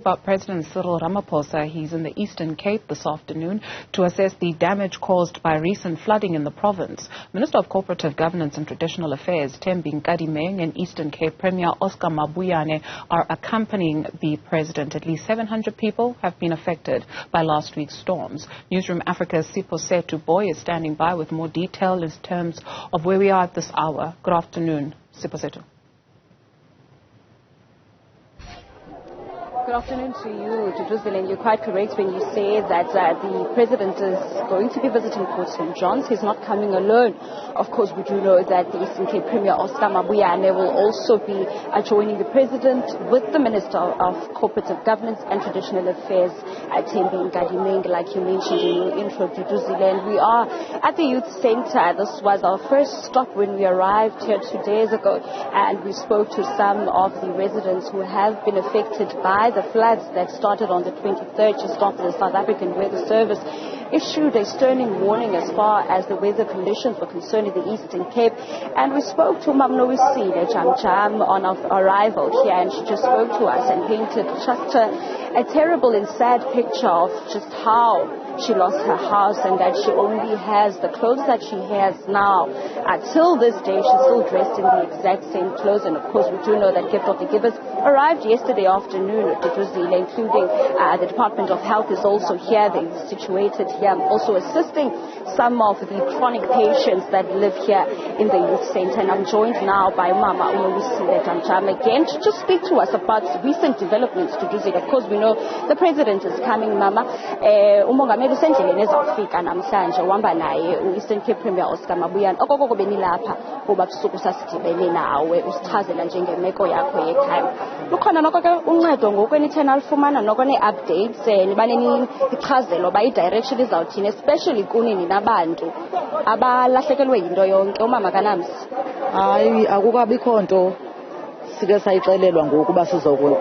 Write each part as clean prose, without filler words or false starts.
About President Cyril Ramaphosa. He's in the Eastern Cape this afternoon to assess the damage caused by recent flooding in the province. Minister of Cooperative Governance and Traditional Affairs, Thembi Nkadimeng, and Eastern Cape Premier Oscar Mabuyane are accompanying the president. At least 700 people have been affected by last week's storms. Newzroom Afrika's Siphosethu Booi is standing by with more detail in terms of where we are at this hour. Good afternoon, Siphosethu. Good afternoon to you, Jerusalem. You're quite correct when you say that the president is going to be visiting Port St. John's. He's not coming alone. Of course, we do know that the Eastern Cape Premier Oscar Mabuyane will also be joining the president with the Minister of Cooperative Governance and Traditional Affairs, Thembi Nkadimeng, like you mentioned in your intro, Jerusalem. We are at the Youth Center. This was our first stop when we arrived here 2 days ago, and we spoke to some of the residents who have been affected by the floods that started on the 23rd, just after the South African Weather Service issued a sterling warning as far as the weather conditions were concerned in the Eastern Cape. And we spoke to Mam Nowisile Jam on our arrival here, and she just spoke to us and painted just a terrible and sad picture of just how she lost her house and that she only has the clothes that she has now. Until this day, she's still dressed in the exact same clothes. And of course, we do know that Gift of the Givers arrived yesterday afternoon, including the Department of Health is also here. They're situated here, also assisting some of the chronic patients that live here in the youth center. And I'm joined now by Mama Unowisile Jam again to just speak to us about recent developments to Jerusalem. Of course, we know the president is coming, Mama. Umongameli usendleleni ezawufika namhlanje uhamba naye u-Eastern Cape Premier Oscar Mabuyane. Okokoko benilapha kuba busuku sasidibene nawe usichazela njengemeko yakho yekhaya. Lukhona noko ke uncedo ngokwenithena alifumana noko ne-updates nibaneni ichazelo ba i-direction izawuthini, especially kunini nabantu abalahlekelwe yinto yonke. Umama kanamsi hayi akukabikho nto sike sayixelelwa ngokuba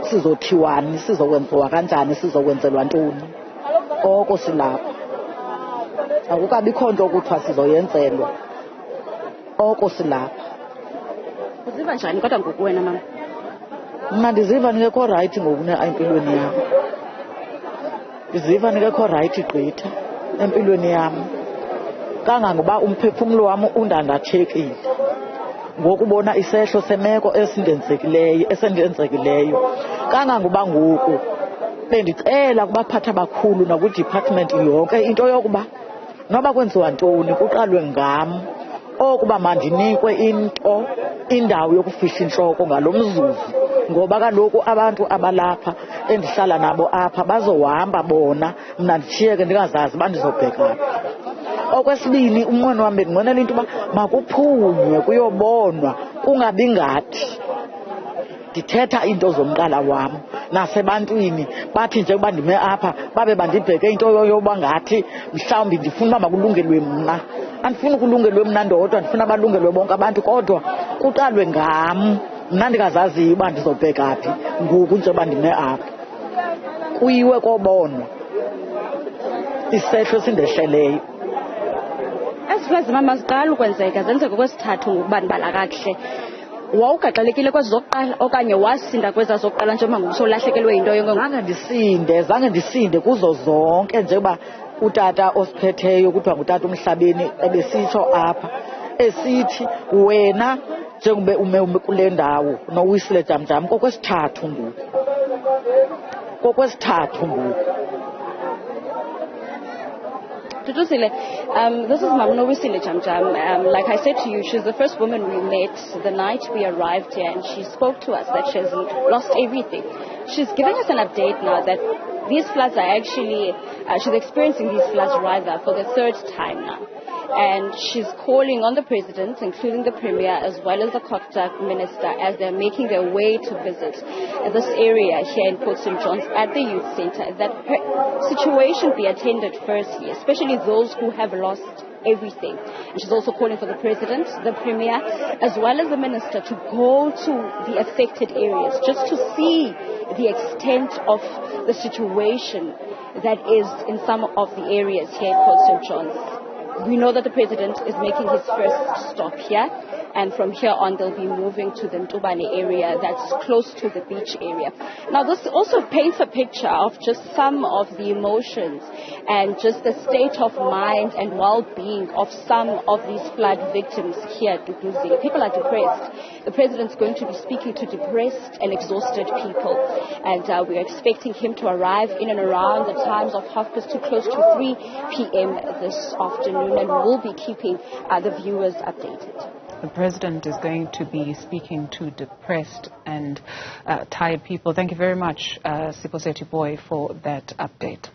sizothiwani, sizokwenziwa kanjani, sizokwenzelwa ntoni. Oko silapha akukabikho nto kuthiwa sizoyenzelwa. Oko silapha. uziva njani kodwa ngokuwena mama? Mna ndiziva ndingekho rayithi empilweni yam. Ndiziva ndingekho rayithi gqitha empilweni yam, kangangoba umphefumlo wam undandathekile ngokubona isehlo semeko esendenzekileyo. Kangangoba ngoku bendicela kubaphatha abakhulu nakwidepartment yonke into yokuba noba kwenziwa ntoni kuqalwe ngam, okuba mandinikwe indawo yokufihla intloko ngalo mzuzu, ngoba kaloku abantu abalapha endihlala nabo apha bazohamba bona, mna ndishiyeke ndingazazi uba ndizobheka phi. Okwesibini, umnqweno wam bendinqwenela into yoba makuphunywe kuyobonwa, kungabi ngathi ndithetha into zomqala wam nasebantwini bathi nje uba ndime apha babe bandibheke into yoba ngathi mhlawumbi ndifuna uba makulungelwe mna. Andifuni kulungelwe mna ndodwa, ndifuna balungelwe bonke abantu, kodwa kuqalwe ngam, mna ndingazaziyo uba ndizobheka phi ngoku nje uba ndime apha. Kuyiwe kobonwa isehlo esindehleleyo. Eziflazi mama ziqala ukwenzeka, zenzeka kwesithathu ngokuba ndibala kakuhle. Wawugaxelekile kwezi zokuqala okanye wasinda kweza zokuqala njengoba ngoku solahlekelwe yinto yonke? Zange ndisinde kuzo zonke, njengoba utata osiphetheyo kuthiwa ngutata umhlabeni ebesitsho apha esithi wena njengoba ume kule ndawo nowisile Jam kokwesithathu ngoku. This is Mam Nowisile Jam. Like I said to you, she's the first woman we met the night we arrived here, and she spoke to us that she has lost everything. She's giving us an update now that these floods are actually, she's experiencing these floods rather for the third time now. And she's calling on the president, including the premier, as well as the Cooperative Minister, as they're making their way to visit this area here in Port St. John's at the youth center, that her situation be attended firstly, especially those who have lost everything. And she's also calling for the president, the premier, as well as the minister to go to the affected areas just to see the extent of the situation that is in some of the areas here in Port St. John's. We know that the president is making his first stop here, and from here on they'll be moving to the Ntubane area that's close to the beach area. Now this also paints a picture of just some of the emotions and just the state of mind and well-being of some of these flood victims here at Duduzi. People are depressed. The president's going to be speaking to depressed and exhausted people, and we're expecting him to arrive in and around the times of 2:30 to close to 3 p.m. this afternoon, and we'll be keeping the viewers updated. The president is going to be speaking to depressed and tired people. Thank you very much, Siphosethu Booi, for that update.